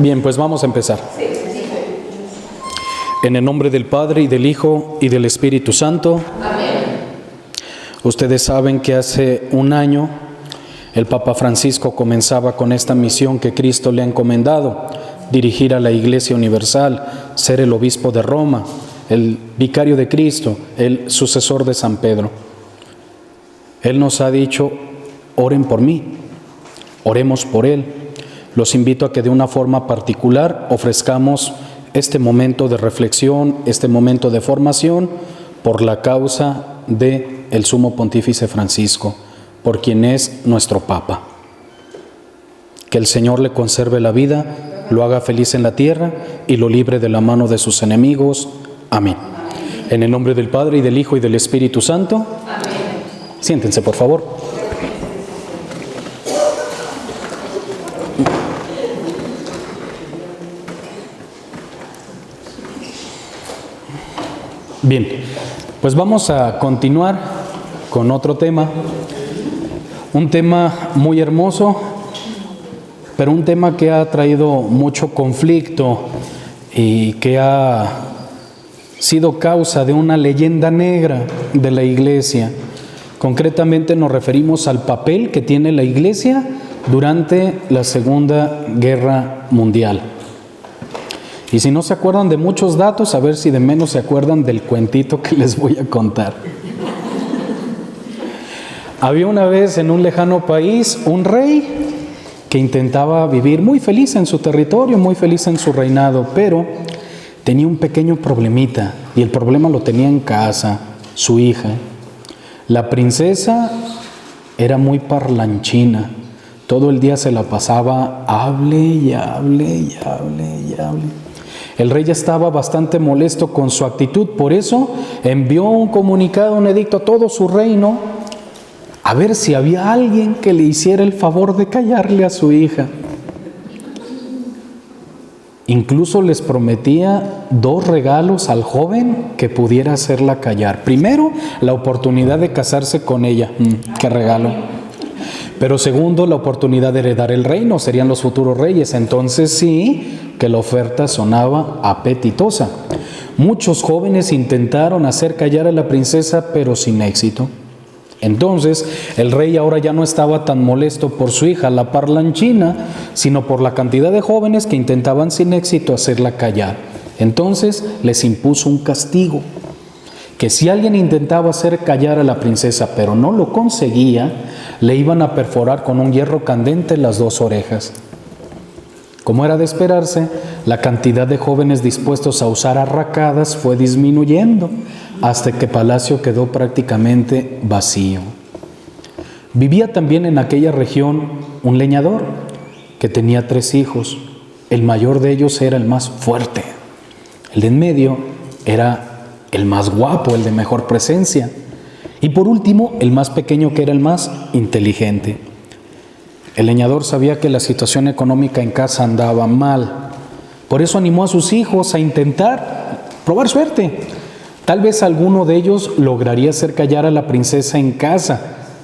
Bien, pues vamos a empezar. En el nombre del Padre, y del Hijo, y del Espíritu Santo. Amén. Ustedes saben que hace un año el Papa Francisco comenzaba con esta misión que Cristo le ha encomendado: dirigir a la Iglesia Universal, ser el obispo de Roma, el vicario de Cristo, el sucesor de San Pedro. Él nos ha dicho: oren por mí, oremos por Él. Los invito a que de una forma particular ofrezcamos este momento de reflexión, este momento de formación, por la causa del Sumo Pontífice Francisco, por quien es nuestro Papa. Que el Señor le conserve la vida, lo haga feliz en la tierra y lo libre de la mano de sus enemigos. Amén. En el nombre del Padre, y del Hijo, y del Espíritu Santo. Amén. Siéntense, por favor. Bien, pues vamos a continuar con otro tema. Un tema muy hermoso, pero un tema que ha traído mucho conflicto y que ha sido causa de una leyenda negra de la Iglesia. Concretamente nos referimos al papel que tiene la Iglesia durante la Segunda Guerra Mundial. Y si no se acuerdan de muchos datos, a ver si de menos se acuerdan del cuentito que les voy a contar. Había una vez en un lejano país un rey que intentaba vivir muy feliz en su territorio, muy feliz en su reinado, pero tenía un pequeño problemita, y el problema lo tenía en casa, su hija. La princesa era muy parlanchina, todo el día se la pasaba hable y hable y hable y hable. El rey ya estaba bastante molesto con su actitud, por eso envió un comunicado, un edicto a todo su reino, a ver si había alguien que le hiciera el favor de callarle a su hija. Incluso les prometía 2 regalos al joven que pudiera hacerla callar. Primero, la oportunidad de casarse con ella. ¡Qué regalo! Pero segundo, la oportunidad de heredar el reino, serían los futuros reyes. Entonces sí, que la oferta sonaba apetitosa. Muchos jóvenes intentaron hacer callar a la princesa, pero sin éxito. Entonces, el rey ahora ya no estaba tan molesto por su hija, la parlanchina, sino por la cantidad de jóvenes que intentaban sin éxito hacerla callar. Entonces, les impuso un castigo, que si alguien intentaba hacer callar a la princesa, pero no lo conseguía, le iban a perforar con un hierro candente las 2 orejas. Como era de esperarse, la cantidad de jóvenes dispuestos a usar arracadas fue disminuyendo, hasta que Palacio quedó prácticamente vacío. Vivía también en aquella región un leñador que tenía 3 hijos. El mayor de ellos era el más fuerte. El de en medio era el más guapo, el de mejor presencia. Y por último, el más pequeño, que era el más inteligente. El leñador sabía que la situación económica en casa andaba mal. Por eso animó a sus hijos a intentar probar suerte. Tal vez alguno de ellos lograría hacer callar a la princesa en casa.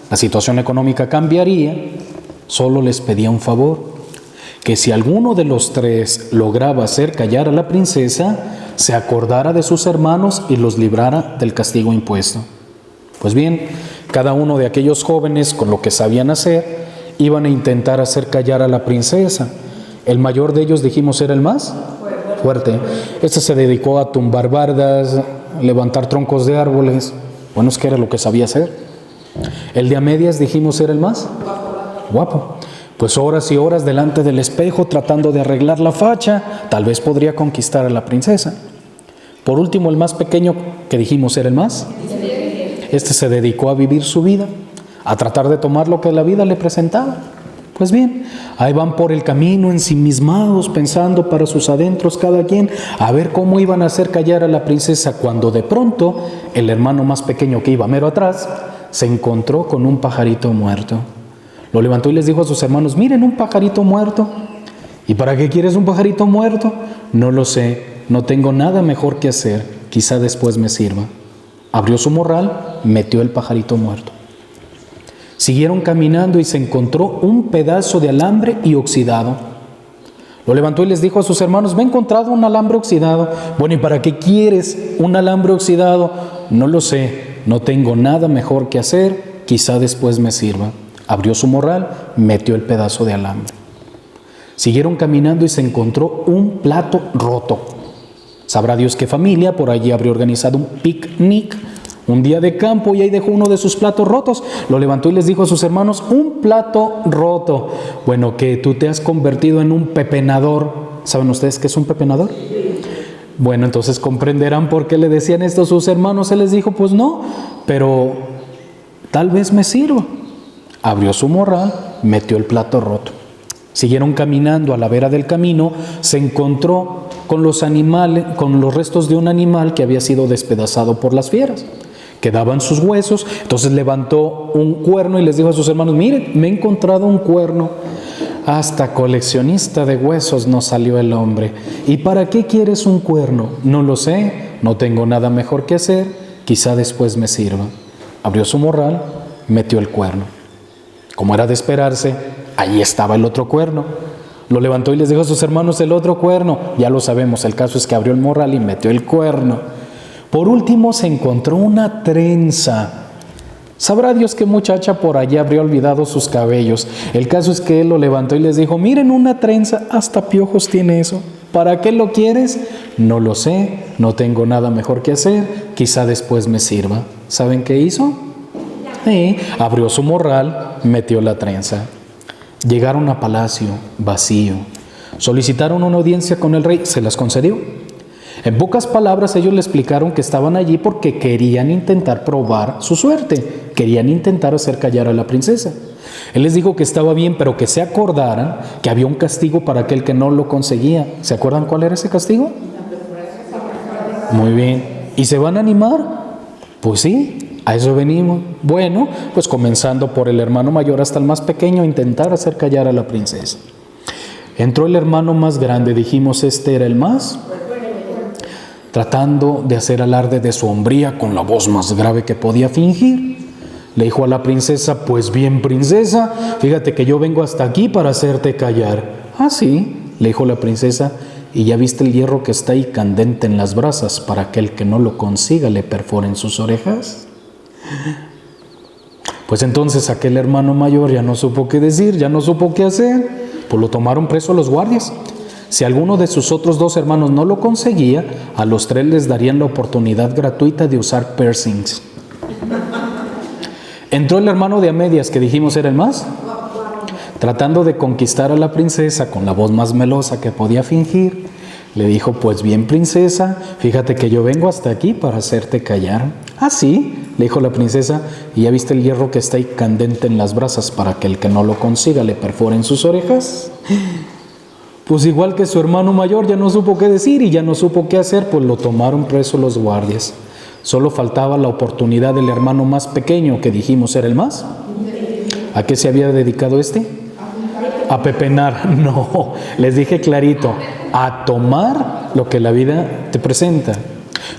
La situación económica cambiaría. Solo les pedía un favor: que si alguno de los 3 lograba hacer callar a la princesa, se acordara de sus hermanos y los librara del castigo impuesto. Pues bien, cada uno de aquellos jóvenes, con lo que sabían hacer, iban a intentar hacer callar a la princesa. El mayor de ellos, dijimos, era el más fuerte. Este se dedicó a tumbar bardas, levantar troncos de árboles. Bueno, es que era lo que sabía hacer. El de a medias, dijimos, era el más guapo. Pues horas y horas delante del espejo tratando de arreglar la facha, tal vez podría conquistar a la princesa. Por último, el más pequeño, que dijimos era el más. Este se dedicó a vivir su vida, a tratar de tomar lo que la vida le presentaba. Pues bien, ahí van por el camino ensimismados, pensando para sus adentros cada quien a ver cómo iban a hacer callar a la princesa, cuando de pronto el hermano más pequeño, que iba mero atrás, se encontró con un pajarito muerto. Lo levantó y les dijo a sus hermanos: miren, un pajarito muerto. ¿Y para qué quieres un pajarito muerto? No lo sé, no tengo nada mejor que hacer, quizá después me sirva. Abrió su morral, metió el pajarito muerto. Siguieron caminando y se encontró un pedazo de alambre y oxidado. Lo levantó y les dijo a sus hermanos: me he encontrado un alambre oxidado. Bueno, ¿y para qué quieres un alambre oxidado? No lo sé, no tengo nada mejor que hacer, quizá después me sirva. Abrió su morral, metió el pedazo de alambre. Siguieron caminando y se encontró un plato roto. Sabrá Dios qué familia por allí habría organizado un picnic, un día de campo, y ahí dejó uno de sus platos rotos. Lo levantó y les dijo a sus hermanos: un plato roto. Bueno, que tú te has convertido en un pepenador. ¿Saben ustedes qué es un pepenador? Bueno, entonces comprenderán por qué le decían esto a sus hermanos. Él les dijo: pues no, pero tal vez me sirva. Abrió su morral, metió el plato roto. Siguieron caminando. A la vera del camino se encontró con los restos de un animal que había sido despedazado por las fieras. Quedaban sus huesos. Entonces levantó un cuerno y les dijo a sus hermanos: miren, me he encontrado un cuerno. Hasta coleccionista de huesos nos salió el hombre. ¿Y para qué quieres un cuerno? No lo sé, no tengo nada mejor que hacer, quizá después me sirva. Abrió su morral, metió el cuerno. Como era de esperarse, ahí estaba el otro cuerno. Lo levantó y les dijo a sus hermanos: el otro cuerno. Ya lo sabemos, el caso es que abrió el morral y metió el cuerno. Por último se encontró una trenza. Sabrá Dios qué muchacha por allá habría olvidado sus cabellos. El caso es que él lo levantó y les dijo: miren, una trenza, hasta piojos tiene eso. ¿Para qué lo quieres? No lo sé, no tengo nada mejor que hacer, quizá después me sirva. ¿Saben qué hizo? Abrió su morral, metió la trenza. Llegaron a palacio, vacío. Solicitaron una audiencia con el rey, se las concedió. En pocas palabras, ellos le explicaron que estaban allí porque querían intentar probar su suerte, querían intentar hacer callar a la princesa. Él les dijo que estaba bien, pero que se acordaran que había un castigo para aquel que no lo conseguía. ¿Se acuerdan cuál era ese castigo? Muy bien. ¿Y se van a animar? Pues sí, a eso venimos. Bueno, pues comenzando por el hermano mayor hasta el más pequeño, intentar hacer callar a la princesa. Entró el hermano más grande, dijimos, este era el más, tratando de hacer alarde de su hombría con la voz más grave que podía fingir. Le dijo a la princesa: pues bien, princesa, fíjate que yo vengo hasta aquí para hacerte callar. Ah, sí, le dijo la princesa, ¿y ya viste el hierro que está ahí candente en las brasas para que el que no lo consiga le perforen sus orejas? Pues entonces aquel hermano mayor ya no supo qué decir, ya no supo qué hacer, pues lo tomaron preso los guardias. Si alguno de sus otros dos hermanos no lo conseguía, a los tres les darían la oportunidad gratuita de usar piercings. Entró el hermano de a medias, que dijimos era el más, tratando de conquistar a la princesa con la voz más melosa que podía fingir. Le dijo: pues bien, princesa, fíjate que yo vengo hasta aquí para hacerte callar. Ah, sí, le dijo la princesa, ¿y ya viste el hierro que está ahí candente en las brasas para que el que no lo consiga le perforen sus orejas? Pues igual que su hermano mayor, ya no supo qué decir y ya no supo qué hacer, pues lo tomaron preso los guardias. Solo faltaba la oportunidad del hermano más pequeño, que dijimos era el más. ¿A qué se había dedicado este? A pepenar. No, les dije clarito, a tomar lo que la vida te presenta.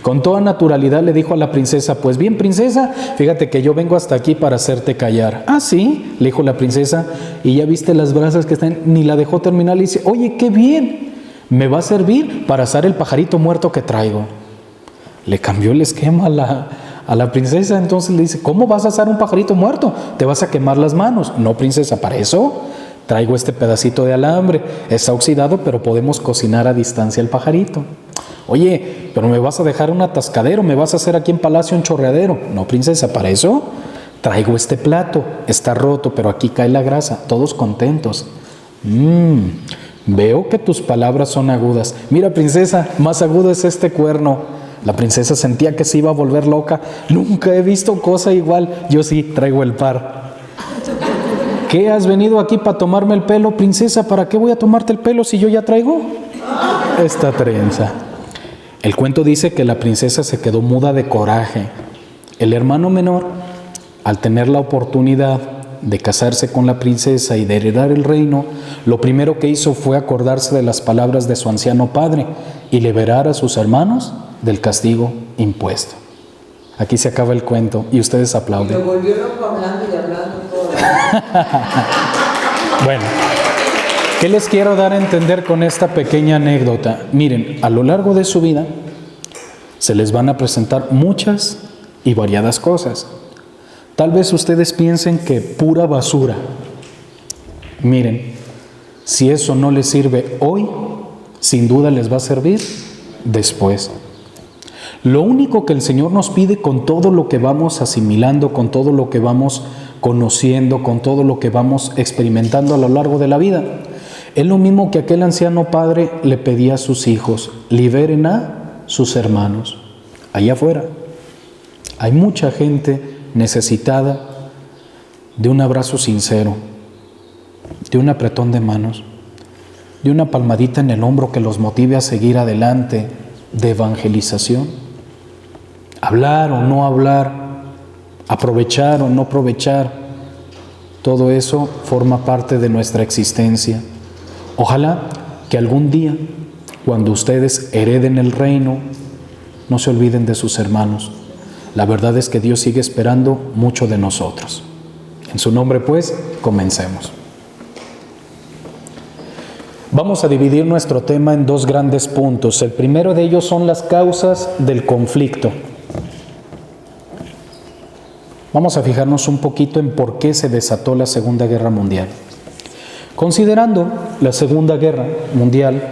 Con toda naturalidad le dijo a la princesa: pues bien, princesa, fíjate que yo vengo hasta aquí para hacerte callar. Ah, sí, le dijo la princesa, y ya viste las brasas que están, ni la dejó terminar. Le dice: oye, qué bien, me va a servir para asar el pajarito muerto que traigo. Le cambió el esquema a la princesa. Entonces le dice: ¿cómo vas a asar un pajarito muerto? ¿Te vas a quemar las manos? No, princesa, para eso traigo este pedacito de alambre. Está oxidado, pero podemos cocinar a distancia el pajarito. Oye, pero me vas a dejar un atascadero, me vas a hacer aquí en palacio un chorreadero. No, princesa, para eso traigo este plato. Está roto, pero aquí cae la grasa. Todos contentos. Veo que tus palabras son agudas. Mira, princesa, más agudo es este cuerno. La princesa sentía que se iba a volver loca. Nunca he visto cosa igual. Yo sí, traigo el par. ¿Qué, has venido aquí para tomarme el pelo? Princesa, ¿para qué voy a tomarte el pelo si yo ya traigo esta trenza? El cuento dice que la princesa se quedó muda de coraje. El hermano menor, al tener la oportunidad de casarse con la princesa y de heredar el reino, lo primero que hizo fue acordarse de las palabras de su anciano padre y liberar a sus hermanos del castigo impuesto. Aquí se acaba el cuento y ustedes aplauden. Me volvió loco hablando y hablando todo. Bueno, ¿Qué les quiero dar a entender con esta pequeña anécdota? Miren, a lo largo de su vida se les van a presentar muchas y variadas cosas. Tal vez ustedes piensen que pura basura. Miren, si eso no les sirve hoy, sin duda les va a servir después. Lo único que el Señor nos pide con todo lo que vamos asimilando, con todo lo que vamos conociendo, con todo lo que vamos experimentando a lo largo de la vida, es lo mismo que aquel anciano padre le pedía a sus hijos: liberen a sus hermanos. Allá afuera hay mucha gente necesitada de un abrazo sincero, de un apretón de manos, de una palmadita en el hombro que los motive a seguir adelante, de evangelización. Hablar o no hablar, aprovechar o no aprovechar, todo eso forma parte de nuestra existencia. Ojalá que algún día, cuando ustedes hereden el reino, no se olviden de sus hermanos. La verdad es que Dios sigue esperando mucho de nosotros. En su nombre, pues, comencemos. Vamos a dividir nuestro tema en dos grandes puntos. El primero de ellos son las causas del conflicto. Vamos a fijarnos un poquito en por qué se desató la Segunda Guerra Mundial. Considerando la Segunda Guerra Mundial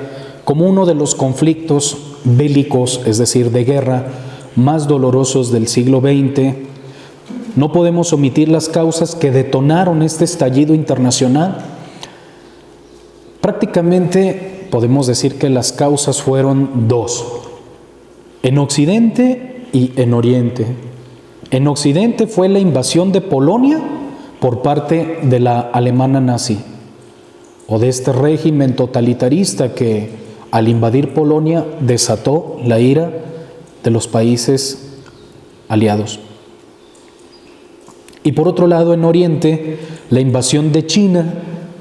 como uno de los conflictos bélicos, es decir, de guerra, más dolorosos del siglo XX, no podemos omitir las causas que detonaron este estallido internacional. Prácticamente podemos decir que las causas fueron dos: en Occidente y en Oriente. En Occidente fue la invasión de Polonia por parte de la Alemania nazi, o de este régimen totalitarista que al invadir Polonia desató la ira de los países aliados. Y por otro lado, en Oriente, la invasión de China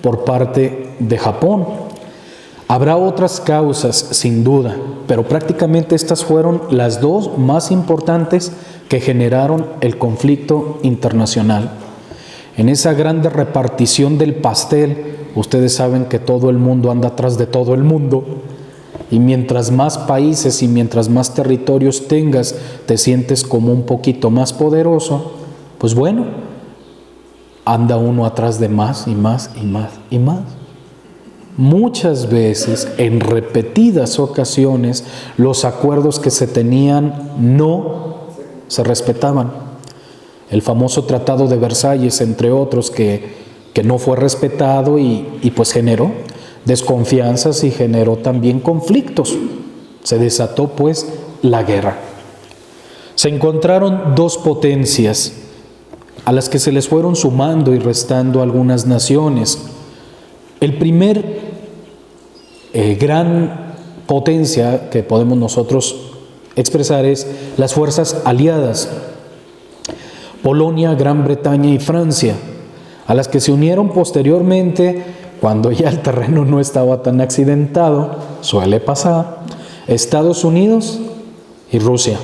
por parte de Japón. Habrá otras causas, sin duda, pero prácticamente estas fueron las dos más importantes que generaron el conflicto internacional. En esa grande repartición del pastel, ustedes saben que todo el mundo anda atrás de todo el mundo, y mientras más países y mientras más territorios tengas, te sientes como un poquito más poderoso. Pues bueno, anda uno atrás de más y más y más y más. Muchas veces, en repetidas ocasiones, los acuerdos que se tenían no se respetaban. El famoso Tratado de Versalles, entre otros, que no fue respetado y pues generó desconfianzas y generó también conflictos. Se desató pues la guerra. Se encontraron dos potencias a las que se les fueron sumando y restando algunas naciones. El primer gran potencia que podemos nosotros expresar es las fuerzas aliadas: Polonia, Gran Bretaña y Francia, a las que se unieron posteriormente cuando ya el terreno no estaba tan accidentado, suele pasar, Estados Unidos y Rusia.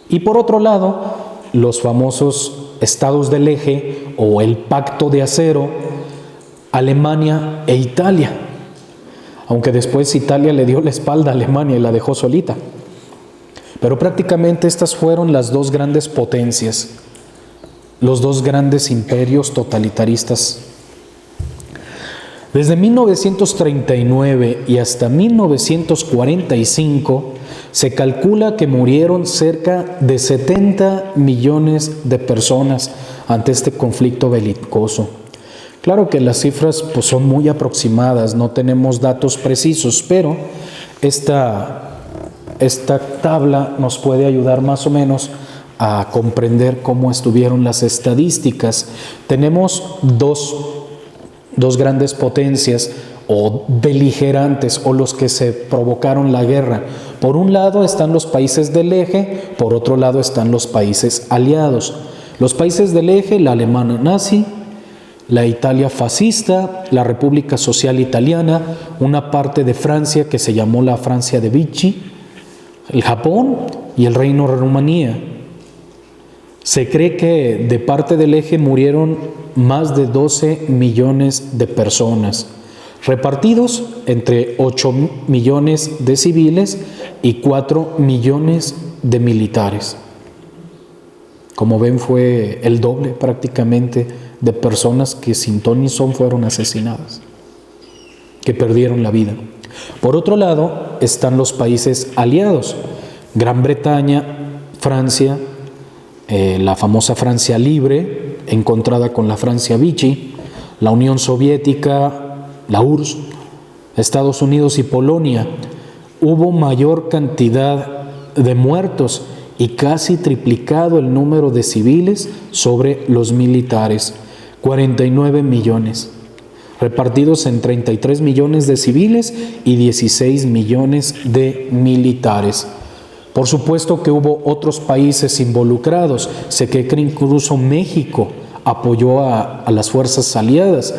Y por otro lado, los famosos estados del eje o el pacto de acero, Alemania e Italia, aunque después Italia le dio la espalda a Alemania y la dejó solita. Pero prácticamente estas fueron las dos grandes potencias, los dos grandes imperios totalitaristas. Desde 1939 y hasta 1945 se calcula que murieron cerca de 70 millones de personas ante este conflicto belicoso. Claro que las cifras pues, son muy aproximadas, no tenemos datos precisos, pero esta tabla nos puede ayudar más o menos a comprender cómo estuvieron las estadísticas. Tenemos dos grandes potencias o beligerantes o los que se provocaron la guerra. Por un lado están los países del eje, por otro lado están los países aliados. Los países del eje, la Alemania nazi, la Italia fascista, la República Social Italiana, una parte de Francia que se llamó la Francia de Vichy, el Japón y el Reino de Rumanía. Se cree que de parte del eje murieron más de 12 millones de personas. repartidos entre 8 millones de civiles y 4 millones de militares. Como ven, fue el doble prácticamente de personas que sin ton ni son fueron asesinadas, que perdieron la vida. Por otro lado, están los países aliados: Gran Bretaña, Francia, la famosa Francia Libre, encontrada con la Francia Vichy, la Unión Soviética, la URSS, Estados Unidos y Polonia. Hubo mayor cantidad de muertos y casi triplicado el número de civiles sobre los militares, 49 millones, repartidos en 33 millones de civiles y 16 millones de militares. Por supuesto que hubo otros países involucrados. Se cree que incluso México apoyó a las fuerzas aliadas,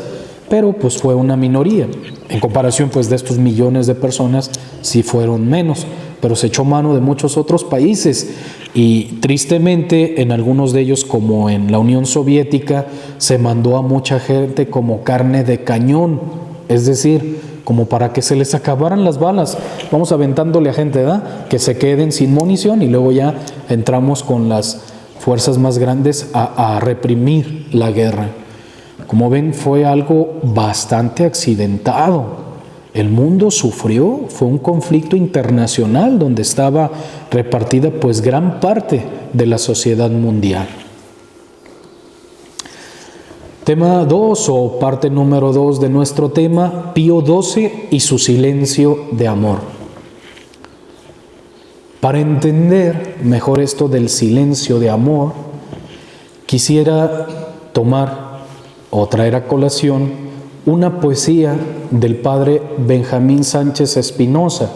pero pues fue una minoría. En comparación pues de estos millones de personas, sí fueron menos, pero se echó mano de muchos otros países y tristemente en algunos de ellos, como en la Unión Soviética, se mandó a mucha gente como carne de cañón, es decir, como para que se les acabaran las balas. Vamos aventándole a gente, ¿verdad?, que se queden sin munición y luego ya entramos con las fuerzas más grandes a reprimir la guerra. Como ven, fue algo bastante accidentado. El mundo sufrió, fue un conflicto internacional donde estaba repartida pues gran parte de la sociedad mundial. Tema 2 o parte número 2 de nuestro tema: Pío XII y su silencio de amor. Para entender mejor esto del silencio de amor, quisiera tomar o traer a colación una poesía del padre Benjamín Sánchez Espinosa.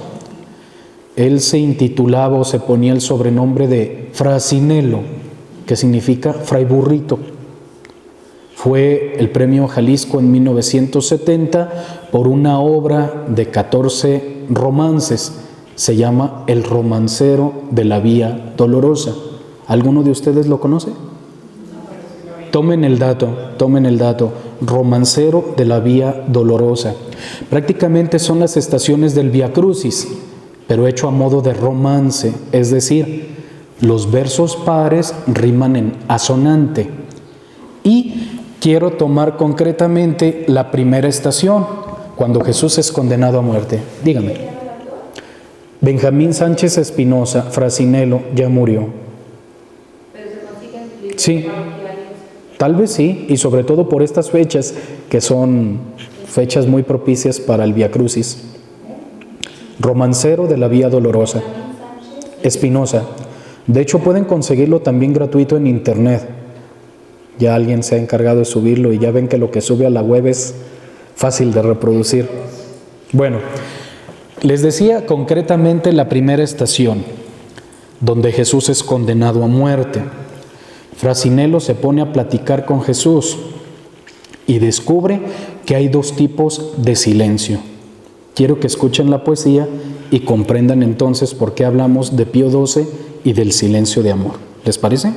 Él se intitulaba o se ponía el sobrenombre de Frasinelo, que significa Fray Burrito. Fue el premio Jalisco en 1970 por una obra de 14 romances. Se llama El romancero de la Vía Dolorosa. ¿Alguno de ustedes lo conoce? Tomen el dato, romancero de la Vía Dolorosa. Prácticamente son las estaciones del Vía Crucis, pero hecho a modo de romance, es decir, los versos pares riman en asonante. Y quiero tomar concretamente la primera estación, cuando Jesús es condenado a muerte. Dígame. Benjamín Sánchez Espinosa, Frasinelo, ya murió. Sí. Tal vez sí, y sobre todo por estas fechas, que son fechas muy propicias para el Vía Crucis. Romancero de la Vía Dolorosa, Espinosa. De hecho, pueden conseguirlo también gratuito en internet. Ya alguien se ha encargado de subirlo y ya ven que lo que sube a la web es fácil de reproducir. Bueno, les decía concretamente la primera estación, donde Jesús es condenado a muerte. Frasinelo se pone a platicar con Jesús y descubre que hay dos tipos de silencio. Quiero que escuchen la poesía y comprendan entonces por qué hablamos de Pío XII y del silencio de amor. ¿Les parece?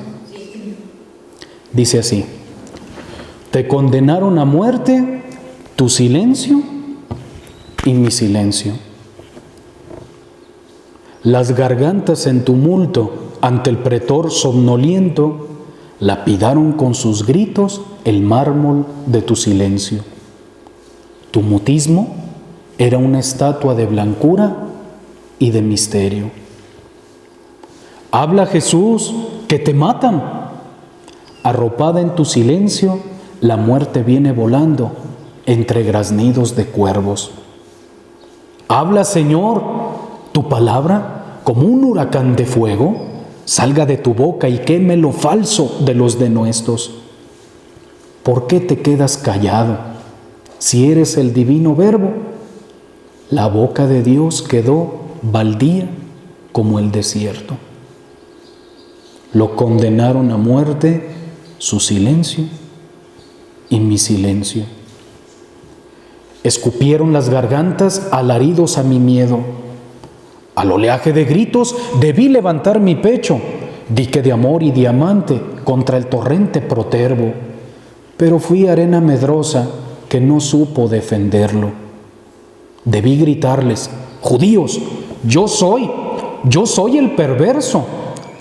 Dice así: te condenaron a muerte tu silencio y mi silencio. Las gargantas en tumulto ante el pretor somnoliento lapidaron con sus gritos el mármol de tu silencio. Tu mutismo era una estatua de blancura y de misterio. Habla, Jesús, que te matan. Arropada en tu silencio, la muerte viene volando entre graznidos de cuervos. Habla, Señor, tu palabra, como un huracán de fuego, salga de tu boca y queme lo falso de los denuestos. ¿Por qué te quedas callado? Si eres el divino Verbo, la boca de Dios quedó baldía como el desierto. Lo condenaron a muerte su silencio y mi silencio. Escupieron las gargantas alaridos a mi miedo. Al oleaje de gritos debí levantar mi pecho, dique de amor y diamante contra el torrente protervo, pero fui arena medrosa que no supo defenderlo. Debí gritarles: judíos, yo soy el perverso.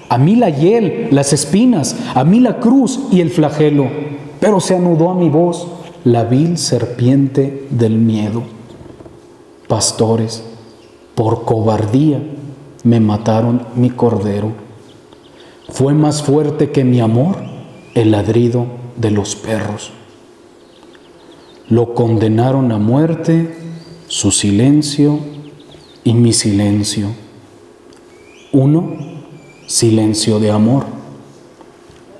A mí la hiel, las espinas, a mí la cruz y el flagelo. Pero se anudó a mi voz la vil serpiente del miedo. Pastores, por cobardía me mataron mi cordero. Fue más fuerte que mi amor el ladrido de los perros. Lo condenaron a muerte su silencio y mi silencio. Uno, silencio de amor.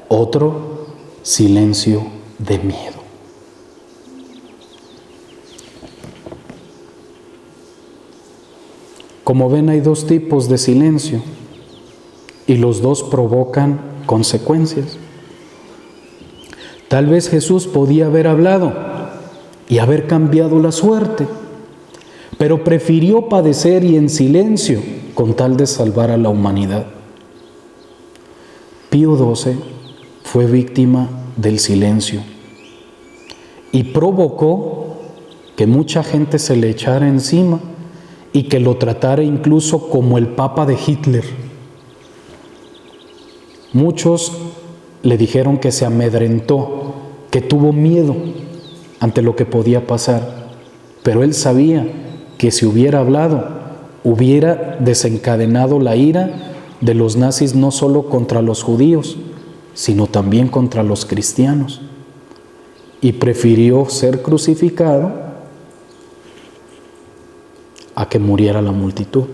Otro, silencio de miedo. Como ven, hay dos tipos de silencio y los dos provocan consecuencias. Tal vez Jesús podía haber hablado y haber cambiado la suerte, pero prefirió padecer y en silencio con tal de salvar a la humanidad. Pío XII fue víctima del silencio y provocó que mucha gente se le echara encima y que lo tratara incluso como el Papa de Hitler. Muchos le dijeron que se amedrentó, que tuvo miedo ante lo que podía pasar, pero él sabía que si hubiera hablado, hubiera desencadenado la ira de los nazis no solo contra los judíos, sino también contra los cristianos, y prefirió ser crucificado a que muriera la multitud.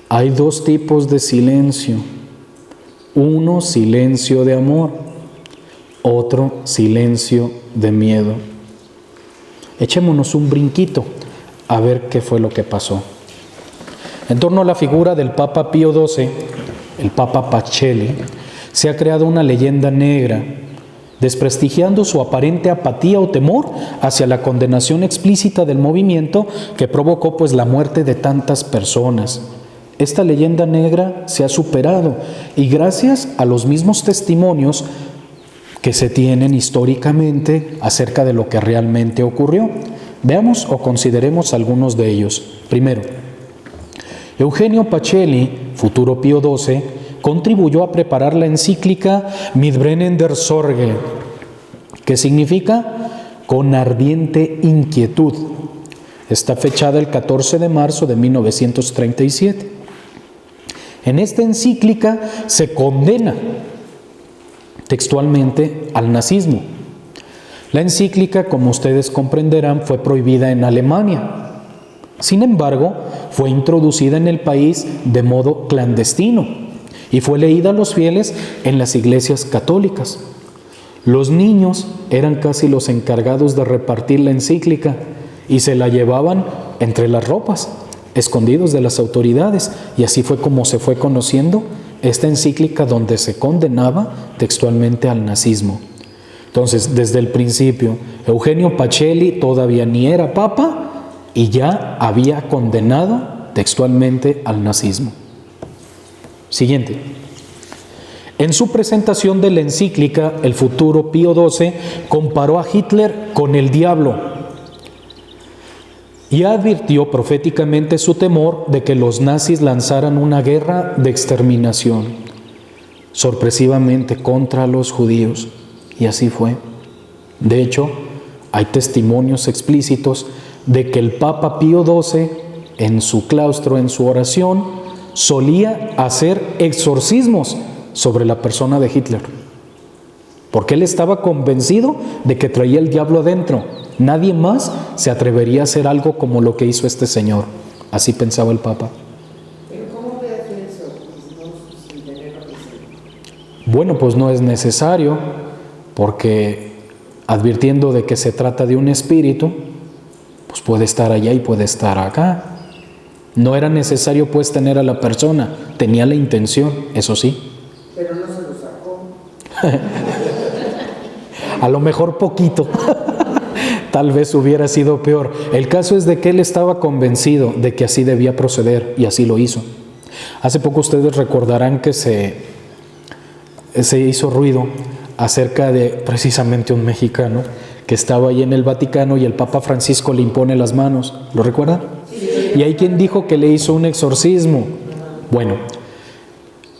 Hay dos tipos de silencio: uno, silencio de amor; otro, silencio de miedo. Echémonos un brinquito a ver qué fue lo que pasó. En torno a la figura del Papa Pío XII, el Papa Pacelli, se ha creado una leyenda negra, desprestigiando su aparente apatía o temor hacia la condenación explícita del movimiento que provocó la muerte de tantas personas. Esta leyenda negra se ha superado y gracias a los mismos testimonios que se tienen históricamente acerca de lo que realmente ocurrió. Veamos o consideremos algunos de ellos. Primero, Eugenio Pacelli, futuro Pío XII, contribuyó a preparar la encíclica Mit brennender Sorge, que significa con ardiente inquietud. Está fechada el 14 de marzo de 1937. En esta encíclica se condena textualmente al nazismo. La encíclica, como ustedes comprenderán, fue prohibida en Alemania. Sin embargo, fue introducida en el país de modo clandestino y fue leída a los fieles en las iglesias católicas. Los niños eran casi los encargados de repartir la encíclica y se la llevaban entre las ropas, escondidos de las autoridades, y así fue como se fue conociendo esta encíclica donde se condenaba textualmente al nazismo. Entonces, desde el principio, Eugenio Pacelli todavía ni era papa y ya había condenado textualmente al nazismo. Siguiente. En su presentación de la encíclica, el futuro Pío XII comparó a Hitler con el diablo y advirtió proféticamente su temor de que los nazis lanzaran una guerra de exterminación, sorpresivamente contra los judíos. Y así fue. De hecho, hay testimonios explícitos de que el Papa Pío XII, en su claustro, en su oración, solía hacer exorcismos sobre la persona de Hitler, porque él estaba convencido de que traía el diablo adentro. Nadie más se atrevería a hacer algo como lo que hizo este señor. Así pensaba el Papa. ¿Pero cómo puede hacer eso? Sin tener razón. Bueno, pues no es necesario, porque advirtiendo de que se trata de un espíritu, pues puede estar allá y puede estar acá. No era necesario pues tener a la persona, tenía la intención, eso sí. Pero no se lo sacó. A lo mejor poquito. Tal vez hubiera sido peor. El caso es de que él estaba convencido de que así debía proceder y así lo hizo. Hace poco ustedes recordarán que se hizo ruido acerca de precisamente un mexicano que estaba ahí en el Vaticano y el Papa Francisco le impone las manos. ¿Lo recuerdan? Y hay quien dijo que le hizo un exorcismo. Bueno,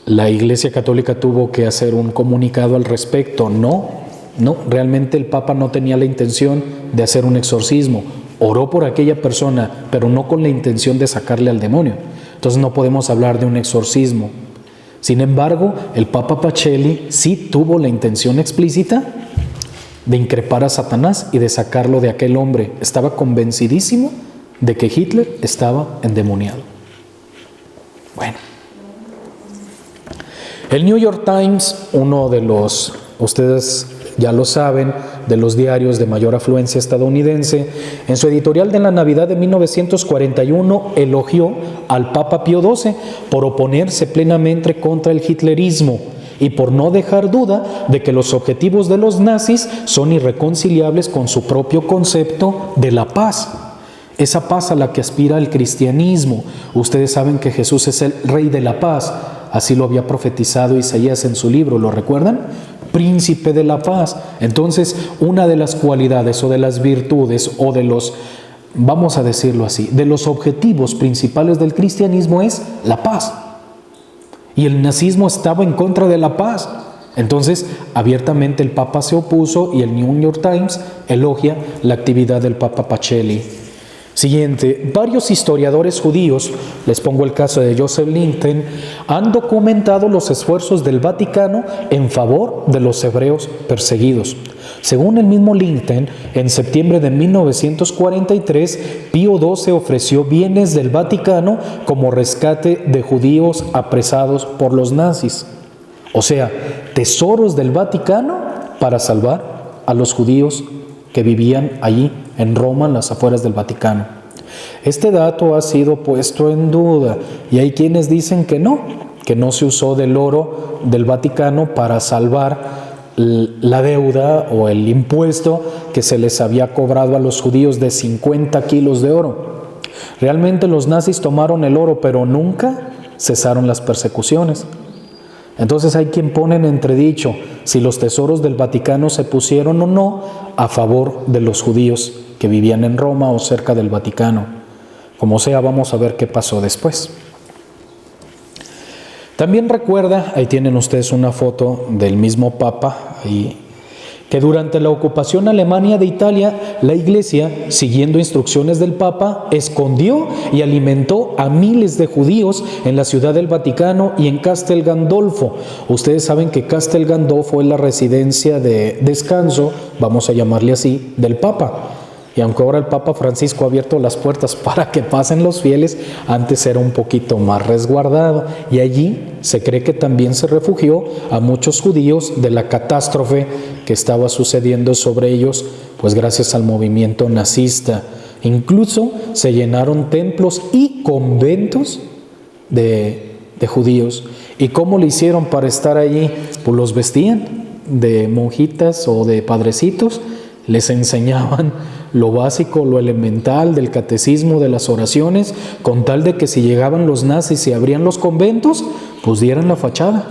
la Iglesia Católica tuvo que hacer un comunicado al respecto. No, realmente el Papa no tenía la intención de hacer un exorcismo. Oró por aquella persona, pero no con la intención de sacarle al demonio. Entonces no podemos hablar de un exorcismo. Sin embargo, el Papa Pacelli sí tuvo la intención explícita de increpar a Satanás y de sacarlo de aquel hombre. Estaba convencidísimo de que Hitler estaba endemoniado. Bueno. El New York Times, uno de los, ustedes ya lo saben, de los diarios de mayor afluencia estadounidense, en su editorial de la Navidad de 1941 elogió al Papa Pío XII por oponerse plenamente contra el hitlerismo y por no dejar duda de que los objetivos de los nazis son irreconciliables con su propio concepto de la paz. Esa paz a la que aspira el cristianismo. Ustedes saben que Jesús es el Rey de la paz. Así lo había profetizado Isaías en su libro, ¿lo recuerdan? Príncipe de la paz. Entonces, una de las cualidades o de las virtudes o de los, vamos a decirlo así, de los objetivos principales del cristianismo es la paz. Y el nazismo estaba en contra de la paz. Entonces, abiertamente el Papa se opuso y el New York Times elogia la actividad del Papa Pacelli. Siguiente, varios historiadores judíos, les pongo el caso de Joseph Linton, han documentado los esfuerzos del Vaticano en favor de los hebreos perseguidos. Según el mismo Linton, en septiembre de 1943, Pío XII ofreció bienes del Vaticano como rescate de judíos apresados por los nazis. O sea, tesoros del Vaticano para salvar a los judíos que vivían allí en Roma, en las afueras del Vaticano. Este dato ha sido puesto en duda y hay quienes dicen que no se usó del oro del Vaticano para salvar la deuda o el impuesto que se les había cobrado a los judíos de 50 kilos de oro. Realmente los nazis tomaron el oro, pero nunca cesaron las persecuciones. Entonces hay quien pone en entredicho si los tesoros del Vaticano se pusieron o no a favor de los judíos que vivían en Roma o cerca del Vaticano. Como sea, vamos a ver qué pasó después. También recuerda, ahí tienen ustedes una foto del mismo Papa, que durante la ocupación alemana de Italia, la Iglesia, siguiendo instrucciones del Papa, escondió y alimentó a miles de judíos en la ciudad del Vaticano y en Castel Gandolfo. Ustedes saben que Castel Gandolfo es la residencia de descanso, vamos a llamarle así, del Papa. Y aunque ahora el Papa Francisco ha abierto las puertas para que pasen los fieles, antes era un poquito más resguardado. Y allí se cree que también se refugió a muchos judíos de la catástrofe que estaba sucediendo sobre ellos, pues gracias al movimiento nazista. Incluso se llenaron templos y conventos de judíos. ¿Y cómo le hicieron para estar allí? Pues los vestían de monjitas o de padrecitos, les enseñaban lo básico, lo elemental del catecismo, de las oraciones, con tal de que si llegaban los nazis y abrían los conventos, pues dieran la fachada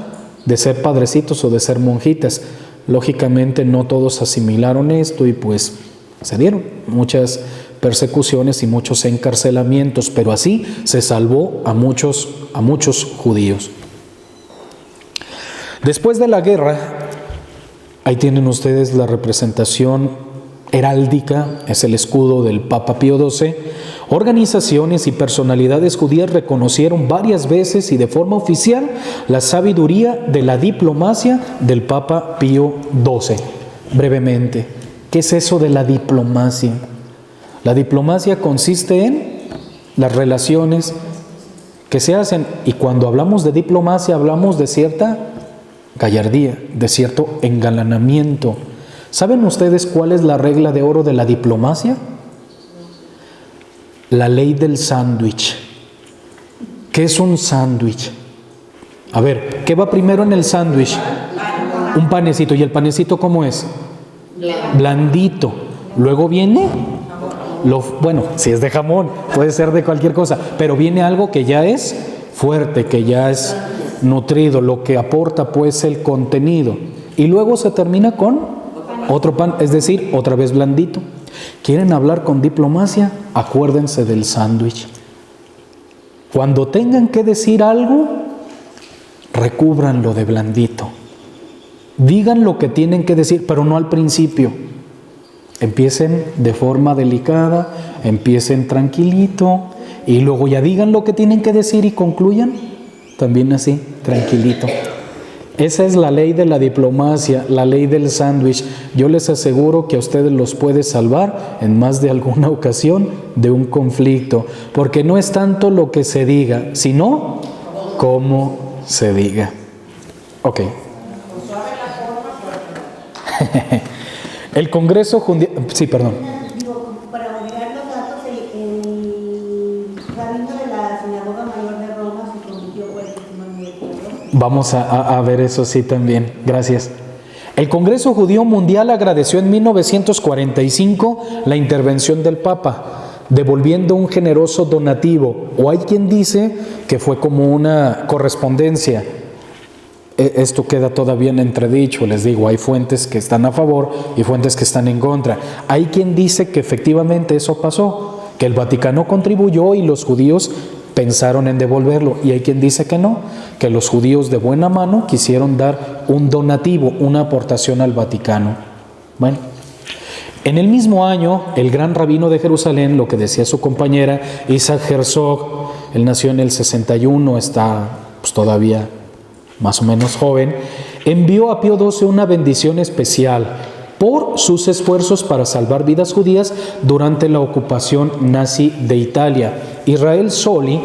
de ser padrecitos o de ser monjitas. Lógicamente no todos asimilaron esto y pues se dieron muchas persecuciones y muchos encarcelamientos, pero así se salvó a muchos judíos. Después de la guerra, ahí tienen ustedes la representación heráldica, es el escudo del Papa Pío XII. Organizaciones y personalidades judías reconocieron varias veces y de forma oficial la sabiduría de la diplomacia del Papa Pío XII. Brevemente, ¿qué es eso de la diplomacia? La diplomacia consiste en las relaciones que se hacen, y cuando hablamos de diplomacia hablamos de cierta gallardía, de cierto engalanamiento. ¿Saben ustedes cuál es la regla de oro de la diplomacia? La ley del sándwich. ¿Qué es un sándwich? A ver, ¿qué va primero en el sándwich? Un panecito. ¿Y el panecito cómo es? Blandito. Luego viene, bueno, si es de jamón, puede ser de cualquier cosa, pero viene algo que ya es fuerte, que ya es nutrido, lo que aporta pues el contenido. Y luego se termina con Otro pan, es decir, otra vez blandito. ¿Quieren hablar con diplomacia? Acuérdense del sándwich. Cuando tengan que decir algo, recúbranlo de blandito. Digan lo que tienen que decir, pero no al principio. Empiecen de forma delicada, empiecen tranquilito y luego ya digan lo que tienen que decir y concluyan también así, tranquilito. Esa es la ley de la diplomacia, la ley del sándwich. Yo les aseguro que a ustedes los puede salvar en más de alguna ocasión de un conflicto, porque no es tanto lo que se diga, sino cómo se diga. Ok. El Congreso Judío... Sí, perdón. Para agregar los datos, el rabino de la Sinagoga Mayor de Roma se convirtió por el testimonio de Pedro. Vamos a ver eso sí también. Gracias. El Congreso Judío Mundial agradeció en 1945 la intervención del Papa, devolviendo un generoso donativo, o hay quien dice que fue como una correspondencia. Esto queda todavía en entredicho, les digo, hay fuentes que están a favor y fuentes que están en contra. Hay quien dice que efectivamente eso pasó, que el Vaticano contribuyó y los judíos pensaron en devolverlo, y hay quien dice que no, que los judíos de buena mano quisieron dar un donativo, una aportación al Vaticano. Bueno, en el mismo año, el gran rabino de Jerusalén, lo que decía su compañera Isaac Herzog, él nació en el 61, está pues todavía más o menos joven, envió a Pío XII una bendición especial por sus esfuerzos para salvar vidas judías durante la ocupación nazi de Italia. Israel Soli,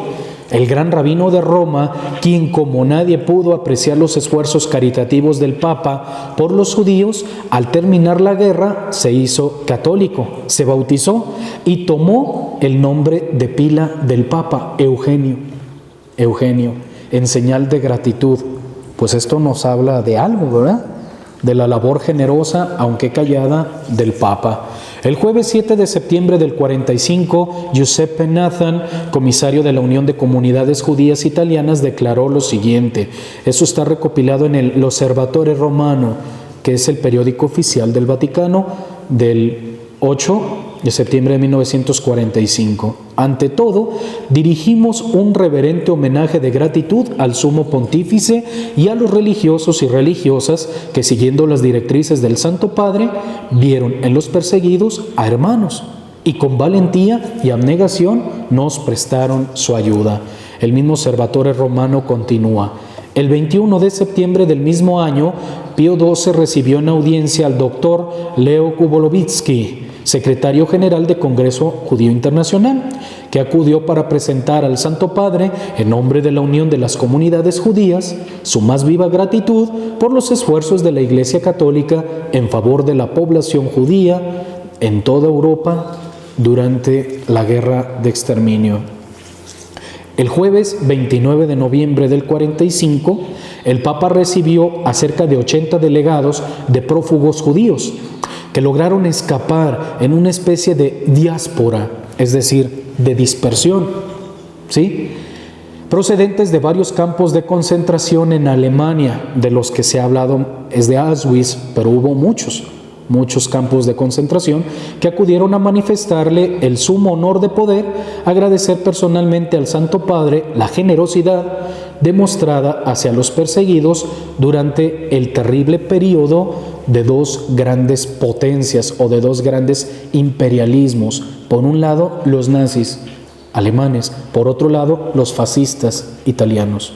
el gran rabino de Roma, quien como nadie pudo apreciar los esfuerzos caritativos del Papa por los judíos, al terminar la guerra se hizo católico, se bautizó y tomó el nombre de pila del Papa, Eugenio, en señal de gratitud. Pues esto nos habla de algo, ¿verdad? De la labor generosa, aunque callada, del Papa. El jueves 7 de septiembre del 45, Giuseppe Nathan, comisario de la Unión de Comunidades Judías Italianas, declaró lo siguiente. Eso está recopilado en el L'Osservatore Romano, que es el periódico oficial del Vaticano, del 8 de septiembre de 1945. Ante todo, dirigimos un reverente homenaje de gratitud al Sumo Pontífice y a los religiosos y religiosas que, siguiendo las directrices del Santo Padre, vieron en los perseguidos a hermanos y con valentía y abnegación nos prestaron su ayuda. El mismo Osservatore Romano continúa. El 21 de septiembre del mismo año, Pío XII recibió en audiencia al doctor Leo Kubolovitsky, secretario general del Congreso Judío Internacional, que acudió para presentar al Santo Padre, en nombre de la Unión de las Comunidades Judías, su más viva gratitud por los esfuerzos de la Iglesia Católica en favor de la población judía en toda Europa durante la Guerra de Exterminio. El jueves 29 de noviembre del 45, el Papa recibió a cerca de 80 delegados de prófugos judíos que lograron escapar en una especie de diáspora, es decir, de dispersión, ¿sí? Procedentes de varios campos de concentración en Alemania, de los que se ha hablado es de Auschwitz, pero hubo muchos campos de concentración que acudieron a manifestarle el sumo honor de poder agradecer personalmente al Santo Padre la generosidad demostrada hacia los perseguidos durante el terrible periodo de dos grandes potencias o de dos grandes imperialismos. Por un lado, los nazis alemanes, por otro lado, los fascistas italianos.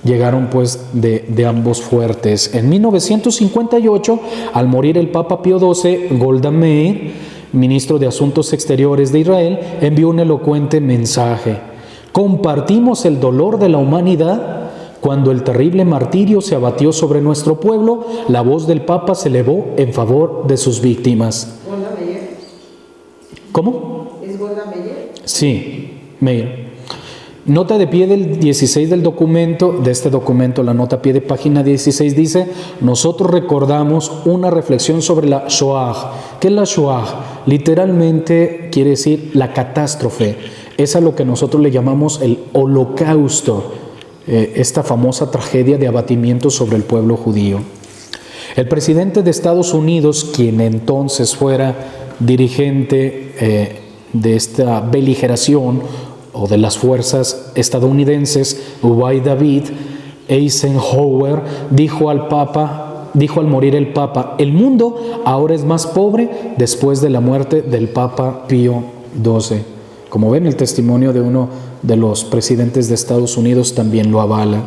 Llegaron pues de ambos fuertes. En 1958, al morir el Papa Pío XII, Golda Meir, ministro de Asuntos Exteriores de Israel, envió un elocuente mensaje. Compartimos el dolor de la humanidad. Cuando el terrible martirio se abatió sobre nuestro pueblo, la voz del Papa se elevó en favor de sus víctimas. ¿Golda Meir? ¿Cómo? ¿Es Golda Meir? Sí, Meir. Nota de pie del 16 del documento, de este documento, la nota a pie de página 16 dice: nosotros recordamos una reflexión sobre la Shoah. ¿Qué es la Shoah? Literalmente quiere decir la catástrofe. Es a lo que nosotros le llamamos el Holocausto, esta famosa tragedia de abatimiento sobre el pueblo judío. El presidente de Estados Unidos, quien entonces fuera dirigente de esta beligeración o de las fuerzas estadounidenses, Dwight David Eisenhower, dijo al morir el Papa: el mundo ahora es más pobre después de la muerte del Papa Pío XII. Como ven, el testimonio de uno de los presidentes de Estados Unidos también lo avala.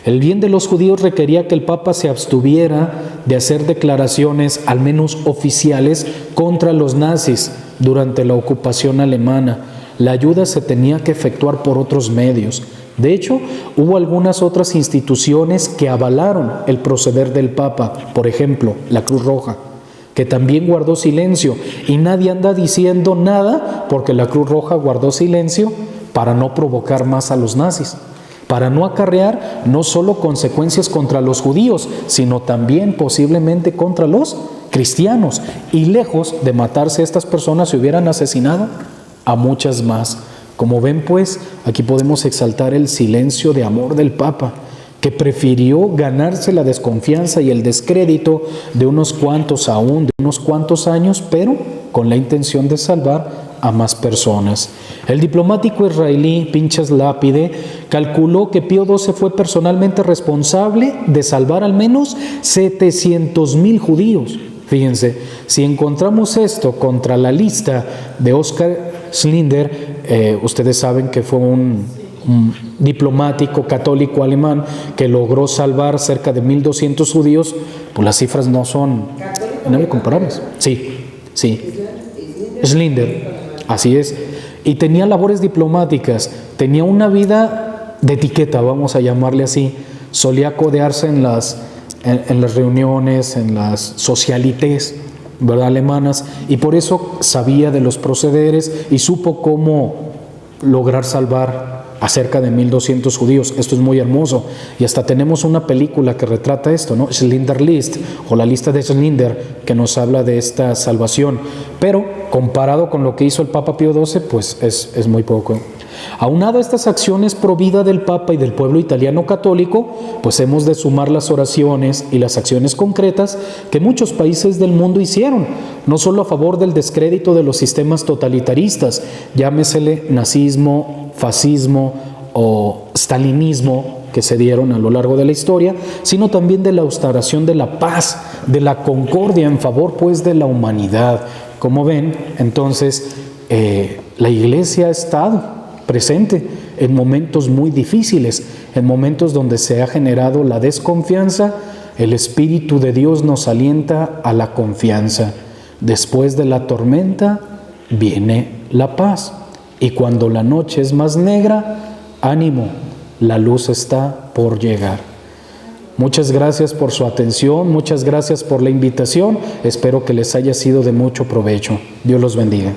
El bien de los judíos requería que el Papa se abstuviera de hacer declaraciones, al menos oficiales, contra los nazis durante la ocupación alemana. La ayuda se tenía que efectuar por otros medios. De hecho, hubo algunas otras instituciones que avalaron el proceder del Papa, por ejemplo, la Cruz Roja, que también guardó silencio, y nadie anda diciendo nada porque la Cruz Roja guardó silencio para no provocar más a los nazis, para no acarrear no solo consecuencias contra los judíos, sino también posiblemente contra los cristianos, y lejos de matarse a estas personas se hubieran asesinado a muchas más. Como ven, pues, aquí podemos exaltar el silencio de amor del Papa, que prefirió ganarse la desconfianza y el descrédito de unos cuantos años, pero con la intención de salvar a más personas. El diplomático israelí Pinchas Lapide calculó que Pío XII fue personalmente responsable de salvar al menos 700,000 judíos. Fíjense, si encontramos esto contra la lista de Oskar Schindler, ustedes saben que fue un diplomático católico alemán que logró salvar cerca de 1,200 judíos, pues las cifras no son comparables. Sí. Schindler, así es. Y tenía labores diplomáticas, tenía una vida de etiqueta, vamos a llamarle así. Solía codearse en las reuniones, en las socialites, ¿verdad?, alemanas, y por eso sabía de los procederes y supo cómo lograr salvar a cerca de 1,200 judíos. Esto es muy hermoso, y hasta tenemos una película que retrata esto, ¿no? Schindler List, o la lista de Schindler, que nos habla de esta salvación, pero comparado con lo que hizo el Papa Pío XII, pues es muy poco. Aunado a estas acciones pro vida del Papa y del pueblo italiano católico, pues hemos de sumar las oraciones y las acciones concretas que muchos países del mundo hicieron, no solo a favor del descrédito de los sistemas totalitaristas, llámesele nazismo, fascismo o stalinismo, que se dieron a lo largo de la historia, sino también de la instauración de la paz, de la concordia en favor, pues, de la humanidad. Como ven, entonces, la Iglesia ha estado presente en momentos muy difíciles, en momentos donde se ha generado la desconfianza. El Espíritu de Dios nos alienta a la confianza. Después de la tormenta viene la paz, y cuando la noche es más negra, ánimo, la luz está por llegar. Muchas gracias por su atención, muchas gracias por la invitación. Espero que les haya sido de mucho provecho. Dios los bendiga.